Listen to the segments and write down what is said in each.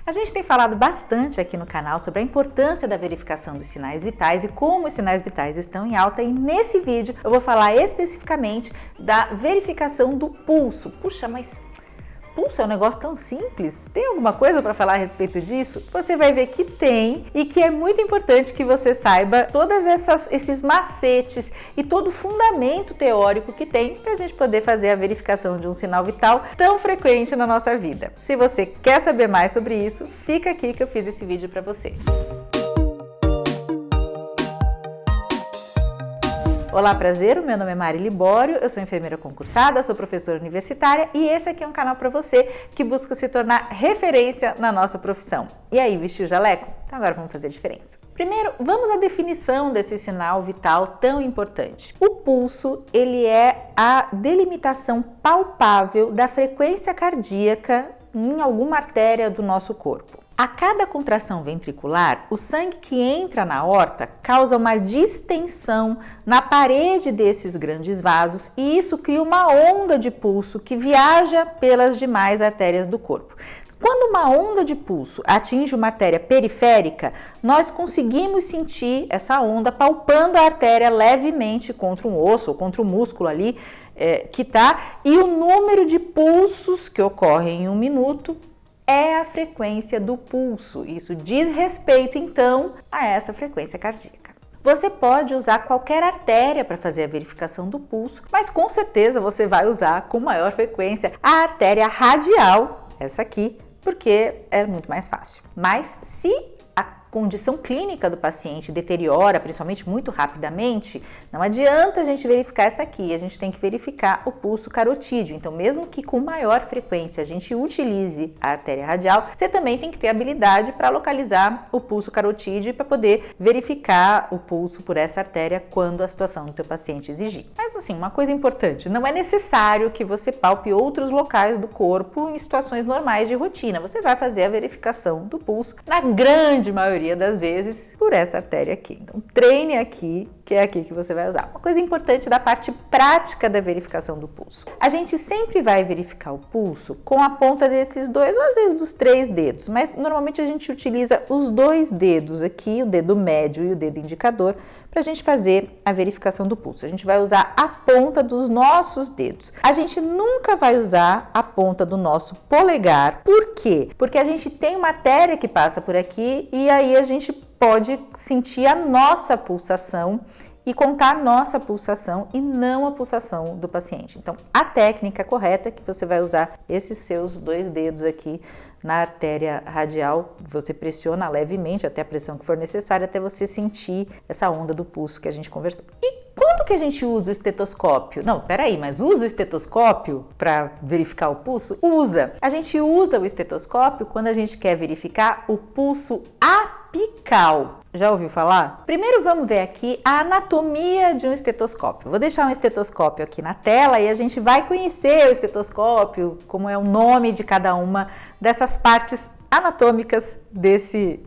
A gente tem falado bastante aqui no canal sobre a importância da verificação dos sinais vitais e como os sinais vitais estão em alta, e nesse vídeo eu vou falar especificamente da verificação do pulso. Puxa, mas pulso é um negócio tão simples? Tem alguma coisa para falar a respeito disso? Você vai ver que tem, e que é muito importante que você saiba todos esses macetes e todo o fundamento teórico que tem para a gente poder fazer a verificação de um sinal vital tão frequente na nossa vida. Se você quer saber mais sobre isso, fica aqui que eu fiz esse vídeo para você. Olá, prazer, o meu nome é Mari Libório, eu sou enfermeira concursada, sou professora universitária e esse aqui é um canal para você que busca se tornar referência na nossa profissão. E aí, vestiu o jaleco? Então agora vamos fazer a diferença. Primeiro, vamos à definição desse sinal vital tão importante. O pulso, ele é a delimitação palpável da frequência cardíaca em alguma artéria do nosso corpo. A cada contração ventricular, o sangue que entra na aorta causa uma distensão na parede desses grandes vasos e isso cria uma onda de pulso que viaja pelas demais artérias do corpo. Quando uma onda de pulso atinge uma artéria periférica, nós conseguimos sentir essa onda palpando a artéria levemente contra um osso ou contra o músculo ali que tá, e o número de pulsos que ocorrem em um minuto é a frequência do pulso. Isso diz respeito, então, a essa frequência cardíaca. Você pode usar qualquer artéria para fazer a verificação do pulso, mas com certeza você vai usar com maior frequência a artéria radial, essa aqui, porque é muito mais fácil. Mas se a condição clínica do paciente deteriora, principalmente muito rapidamente, não adianta a gente verificar essa aqui, a gente tem que verificar o pulso carotídeo. Então, mesmo que com maior frequência a gente utilize a artéria radial, você também tem que ter habilidade para localizar o pulso carotídeo e para poder verificar o pulso por essa artéria quando a situação do teu paciente exigir. Mas assim, uma coisa importante, não é necessário que você palpe outros locais do corpo em situações normais de rotina. Você vai fazer a verificação do pulso, na grande maioria das vezes, por essa artéria aqui. Então, treine aqui, que é aqui que você vai usar. Uma coisa importante da parte prática da verificação do pulso. A gente sempre vai verificar o pulso com a ponta desses dois, ou às vezes dos 3 dedos, mas normalmente a gente utiliza os 2 dedos aqui, o dedo médio e o dedo indicador, para a gente fazer a verificação do pulso. A gente vai usar a ponta dos nossos dedos. A gente nunca vai usar a ponta do nosso polegar. Por quê? Porque a gente tem uma artéria que passa por aqui e aí a gente pode sentir a nossa pulsação e contar a nossa pulsação e não a pulsação do paciente. Então, a técnica correta é que você vai usar esses seus 2 dedos aqui na artéria radial, você pressiona levemente até a pressão que for necessária, até você sentir essa onda do pulso que a gente conversou. E quando que a gente usa o estetoscópio? Não, peraí, mas usa o estetoscópio para verificar o pulso? Usa! A gente usa o estetoscópio quando a gente quer verificar o pulso apical. Já ouviu falar? Primeiro vamos ver aqui a anatomia de um estetoscópio. Vou deixar um estetoscópio aqui na tela e a gente vai conhecer o estetoscópio, como é o nome de cada uma dessas partes anatômicas desse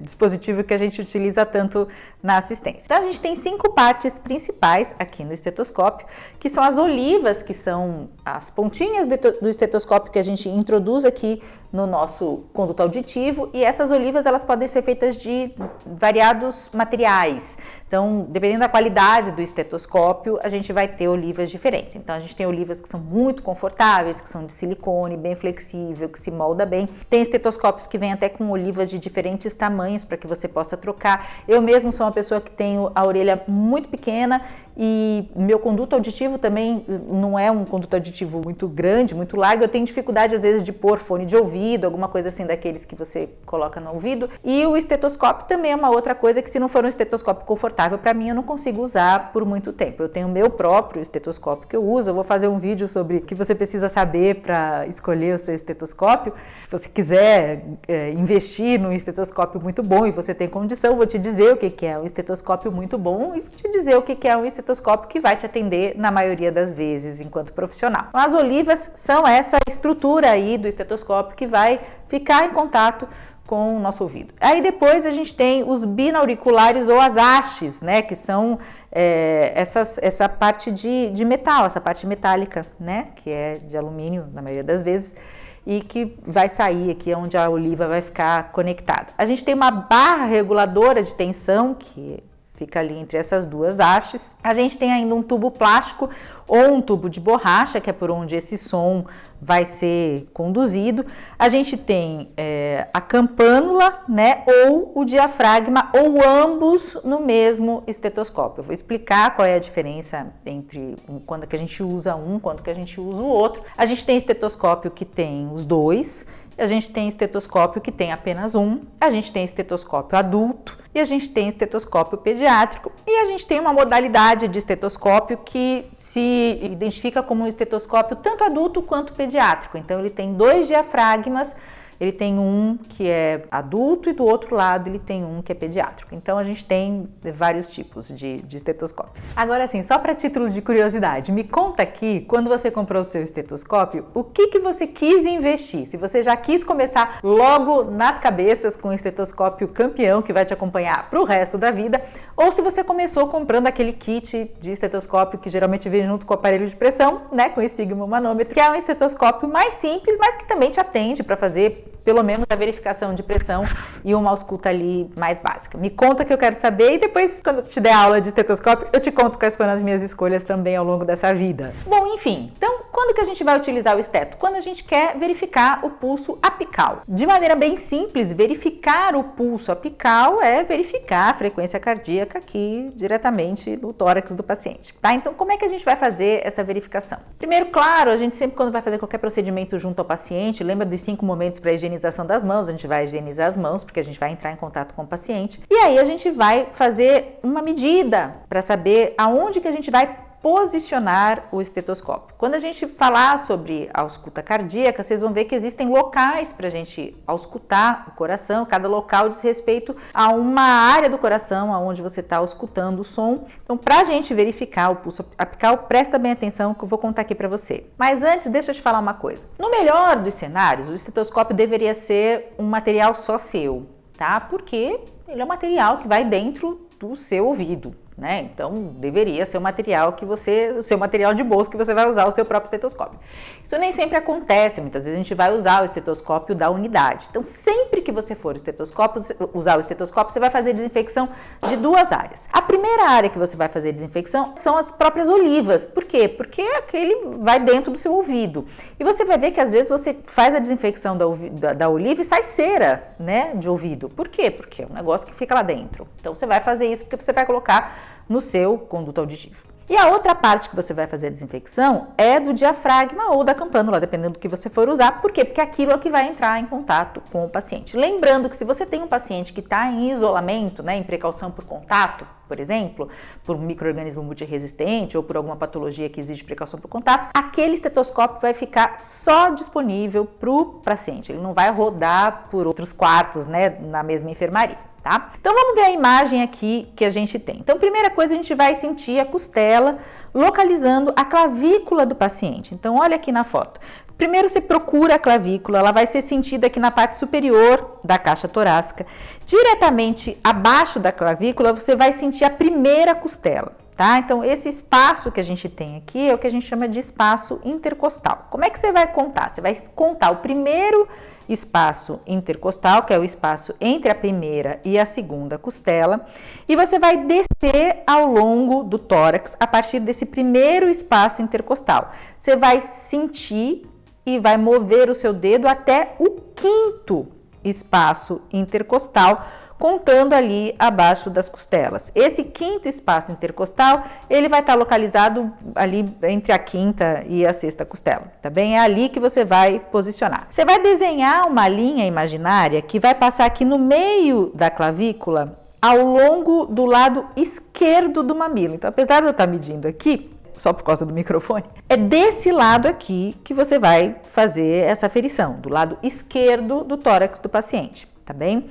dispositivo que a gente utiliza tanto na assistência. Então a gente tem 5 partes principais aqui no estetoscópio, que são as olivas, que são as pontinhas do estetoscópio que a gente introduz aqui no nosso conduto auditivo, e essas olivas elas podem ser feitas de variados materiais. Então, dependendo da qualidade do estetoscópio, a gente vai ter olivas diferentes. Então, a gente tem olivas que são muito confortáveis, que são de silicone, bem flexível, que se molda bem. Tem estetoscópios que vêm até com olivas de diferentes tamanhos para que você possa trocar. Eu mesmo sou uma pessoa que tenho a orelha muito pequena e meu conduto auditivo também não é um conduto auditivo muito grande, muito largo. Eu tenho dificuldade às vezes de pôr fone de ouvido, alguma coisa assim daqueles que você coloca no ouvido. E o estetoscópio também é uma outra coisa que, se não for um estetoscópio confortável para mim, eu não consigo usar por muito tempo. Eu tenho o meu próprio estetoscópio que eu uso. Eu vou fazer um vídeo sobre o que você precisa saber para escolher o seu estetoscópio. Se você quiser investir num estetoscópio muito bom e você tem condição, eu vou te dizer o que é um estetoscópio muito bom e vou te dizer o que é um estetoscópio que vai te atender na maioria das vezes enquanto profissional. Então, as olivas são essa estrutura aí do estetoscópio que vai ficar em contato com o nosso ouvido. Aí depois a gente tem os binauriculares ou as hastes, né, que são essa parte de metal, essa parte metálica, né, que é de alumínio na maioria das vezes. e que vai sair aqui onde a oliva vai ficar conectada. A gente tem uma barra reguladora de tensão que fica ali entre essas duas hastes. A gente tem ainda um tubo plástico ou um tubo de borracha, que é por onde esse som vai ser conduzido. A gente tem a campânula, né, ou o diafragma, ou ambos no mesmo estetoscópio. Eu vou explicar qual é a diferença entre quando que a gente usa um, quando que a gente usa o outro. A gente tem estetoscópio que tem os dois, a gente tem estetoscópio que tem apenas um, a gente tem estetoscópio adulto e a gente tem estetoscópio pediátrico e a gente tem uma modalidade de estetoscópio que se identifica como um estetoscópio tanto adulto quanto pediátrico. Então ele tem 2 diafragmas, ele tem um que é adulto e do outro lado ele tem um que é pediátrico. Então a gente tem vários tipos de estetoscópio. Agora assim, só para título de curiosidade, me conta aqui, quando você comprou o seu estetoscópio, o que você quis investir? Se você já quis começar logo nas cabeças com o estetoscópio campeão que vai te acompanhar para o resto da vida, ou se você começou comprando aquele kit de estetoscópio que geralmente vem junto com o aparelho de pressão, né, com o esfigmomanômetro, que é um estetoscópio mais simples, mas que também te atende para fazer pelo menos a verificação de pressão e uma ausculta ali mais básica. Me conta que eu quero saber e depois, quando eu te der aula de estetoscópio, eu te conto quais foram as minhas escolhas também ao longo dessa vida. Bom, enfim, então quando que a gente vai utilizar o esteto? Quando a gente quer verificar o pulso apical. De maneira bem simples, verificar o pulso apical é verificar a frequência cardíaca aqui diretamente no tórax do paciente, tá? Então, como é que a gente vai fazer essa verificação? Primeiro, claro, a gente sempre quando vai fazer qualquer procedimento junto ao paciente, lembra dos 5 momentos para higienização das mãos, a gente vai higienizar as mãos porque a gente vai entrar em contato com o paciente e aí a gente vai fazer uma medida para saber aonde que a gente vai posicionar o estetoscópio. Quando a gente falar sobre a ausculta cardíaca, vocês vão ver que existem locais para a gente auscultar o coração, cada local diz respeito a uma área do coração onde você está auscultando o som. Então, para a gente verificar o pulso apical, presta bem atenção que eu vou contar aqui para você. Mas antes, deixa eu te falar uma coisa. No melhor dos cenários, o estetoscópio deveria ser um material só seu, tá? Porque ele é um material que vai dentro do seu ouvido, né? Então deveria ser o seu material de bolso que você vai usar o seu próprio estetoscópio. Isso nem sempre acontece, muitas vezes a gente vai usar o estetoscópio da unidade. Então sempre que você for usar o estetoscópio, você vai fazer desinfecção de 2 áreas. A primeira área que você vai fazer desinfecção são as próprias olivas. Por quê? Porque aquele vai dentro do seu ouvido. E você vai ver que às vezes você faz a desinfecção da oliva e sai cera, né, de ouvido. Por quê? Porque é um negócio que fica lá dentro. Então você vai fazer isso porque você vai colocar no seu conduto auditivo. E a outra parte que você vai fazer a desinfecção é do diafragma ou da campânula, dependendo do que você for usar. Por quê? Porque aquilo é o que vai entrar em contato com o paciente. Lembrando que se você tem um paciente que está em isolamento, né, em precaução por contato, por exemplo, por um micro-organismo multiresistente ou por alguma patologia que exige precaução por contato, aquele estetoscópio vai ficar só disponível para o paciente. Ele não vai rodar por outros quartos, né, na mesma enfermaria. Tá? Então vamos ver a imagem aqui que a gente tem. Então, primeira coisa, a gente vai sentir a costela localizando a clavícula do paciente. Então, olha aqui na foto. Primeiro você procura a clavícula, ela vai ser sentida aqui na parte superior da caixa torácica. Diretamente abaixo da clavícula, você vai sentir a primeira costela. Tá? Então, esse espaço que a gente tem aqui é o que a gente chama de espaço intercostal. Como é que você vai contar? Você vai contar o primeiro espaço intercostal, que é o espaço entre a primeira e a segunda costela, e você vai descer ao longo do tórax a partir desse primeiro espaço intercostal. Você vai sentir e vai mover o seu dedo até o 5º espaço intercostal, contando ali abaixo das costelas. Esse 5º espaço intercostal, ele vai estar localizado ali entre a 5ª e a 6ª costela, tá bem? É ali que você vai posicionar. Você vai desenhar uma linha imaginária que vai passar aqui no meio da clavícula, ao longo do lado esquerdo do mamilo. Então, apesar de eu estar medindo aqui, só por causa do microfone, é desse lado aqui que você vai fazer essa aferição, do lado esquerdo do tórax do paciente, tá bem?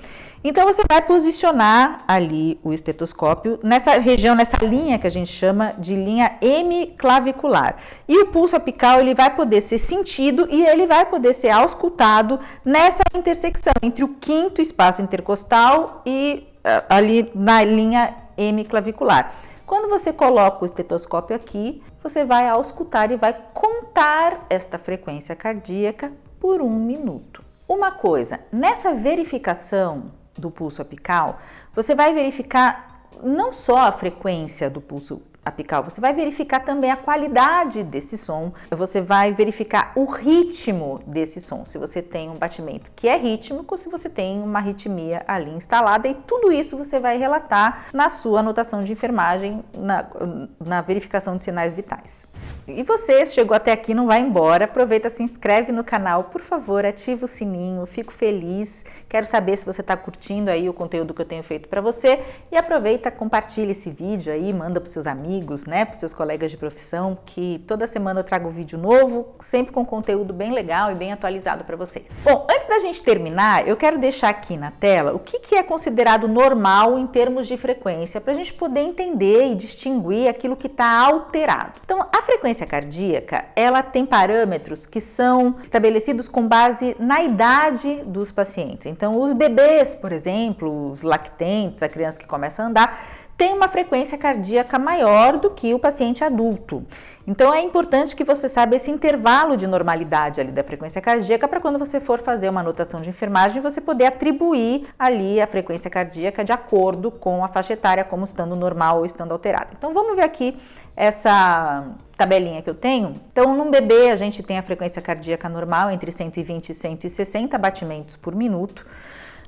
Então, você vai posicionar ali o estetoscópio nessa região, nessa linha que a gente chama de linha hemiclavicular. E o pulso apical, ele vai poder ser sentido e ele vai poder ser auscultado nessa intersecção entre o 5º espaço intercostal e ali na linha hemiclavicular. Quando você coloca o estetoscópio aqui, você vai auscultar e vai contar esta frequência cardíaca por 1 minuto. Uma coisa, nessa verificação do pulso apical, você vai verificar não só a frequência do pulso apical, você vai verificar também a qualidade desse som, você vai verificar o ritmo desse som, se você tem um batimento que é rítmico, se você tem uma arritmia ali instalada, e tudo isso você vai relatar na sua anotação de enfermagem, na verificação de sinais vitais. E você chegou até aqui, não vai embora, aproveita, se inscreve no canal, por favor, ativa o sininho, fico feliz, quero saber se você está curtindo aí o conteúdo que eu tenho feito para você, e aproveita, compartilha esse vídeo aí, manda para os seus amigos, né, para os seus colegas de profissão, que toda semana eu trago um vídeo novo, sempre com conteúdo bem legal e bem atualizado para vocês. Bom, antes da gente terminar, eu quero deixar aqui na tela o que é considerado normal em termos de frequência, para a gente poder entender e distinguir aquilo que está alterado. Então, a frequência cardíaca, ela tem parâmetros que são estabelecidos com base na idade dos pacientes. Então, os bebês, por exemplo, os lactentes, a criança que começa a andar, tem uma frequência cardíaca maior do que o paciente adulto. Então, é importante que você saiba esse intervalo de normalidade ali da frequência cardíaca para quando você for fazer uma anotação de enfermagem, você poder atribuir ali a frequência cardíaca de acordo com a faixa etária, como estando normal ou estando alterada. Então, vamos ver aqui essa tabelinha que eu tenho. Então, num bebê, a gente tem a frequência cardíaca normal entre 120 e 160 batimentos por minuto.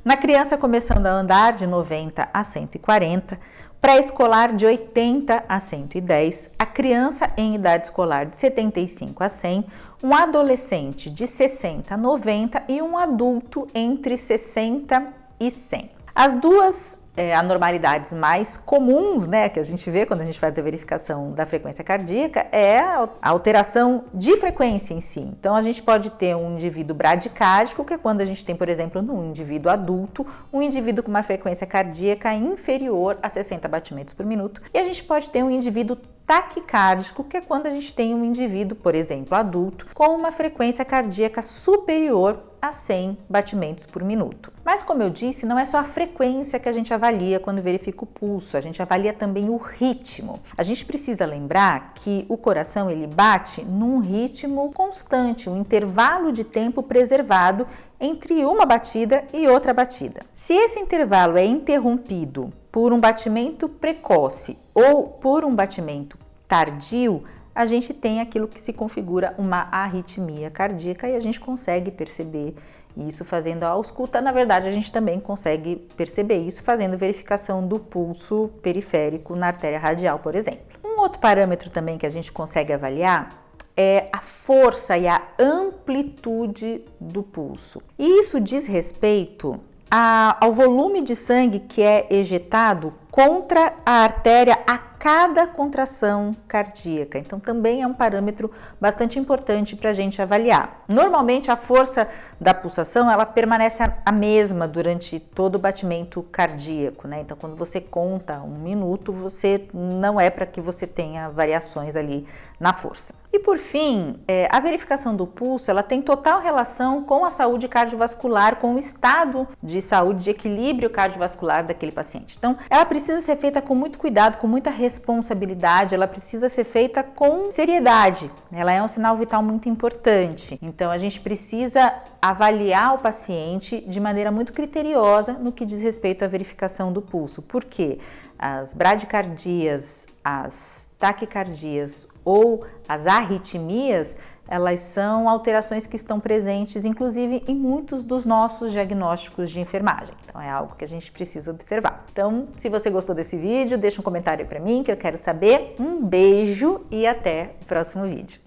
Na criança começando a andar, de 90 a 140, pré-escolar de 80 a 110, a criança em idade escolar de 75 a 100, um adolescente de 60 a 90 e um adulto entre 60 e 100. As duas anormalidades mais comuns, né, que a gente vê quando a gente faz a verificação da frequência cardíaca é a alteração de frequência em si. Então, a gente pode ter um indivíduo bradicárdico, que é quando a gente tem, por exemplo, num indivíduo adulto, um indivíduo com uma frequência cardíaca inferior a 60 batimentos por minuto. E a gente pode ter um indivíduo taquicárdico, que é quando a gente tem um indivíduo, por exemplo, adulto, com uma frequência cardíaca superior a 100 batimentos por minuto. Mas, como eu disse, não é só a frequência que a gente avalia quando verifica o pulso, a gente avalia também o ritmo. A gente precisa lembrar que o coração ele bate num ritmo constante, um intervalo de tempo preservado entre uma batida e outra batida. Se esse intervalo é interrompido por um batimento precoce ou por um batimento tardio, a gente tem aquilo que se configura uma arritmia cardíaca e a gente consegue perceber isso fazendo a ausculta. Na verdade, a gente também consegue perceber isso fazendo verificação do pulso periférico na artéria radial, por exemplo. Um outro parâmetro também que a gente consegue avaliar é a força e a amplitude do pulso. E isso diz respeito ao volume de sangue que é ejetado contra a artéria a cada contração cardíaca. Então, também é um parâmetro bastante importante para a gente avaliar. Normalmente, a força da pulsação, ela permanece a mesma durante todo o batimento cardíaco, né? Então, quando você conta 1 minuto, não é para que você tenha variações ali na força. E por fim, a verificação do pulso, ela tem total relação com a saúde cardiovascular, com o estado de saúde, de equilíbrio cardiovascular daquele paciente. Então, ela precisa ser feita com muito cuidado, com muita responsabilidade, ela precisa ser feita com seriedade. Ela é um sinal vital muito importante. Então, a gente precisa avaliar o paciente de maneira muito criteriosa no que diz respeito à verificação do pulso. Por quê? As bradicardias, as taquicardias ou as arritmias, elas são alterações que estão presentes, inclusive, em muitos dos nossos diagnósticos de enfermagem. Então, é algo que a gente precisa observar. Então, se você gostou desse vídeo, deixa um comentário para mim, que eu quero saber. Um beijo e até o próximo vídeo.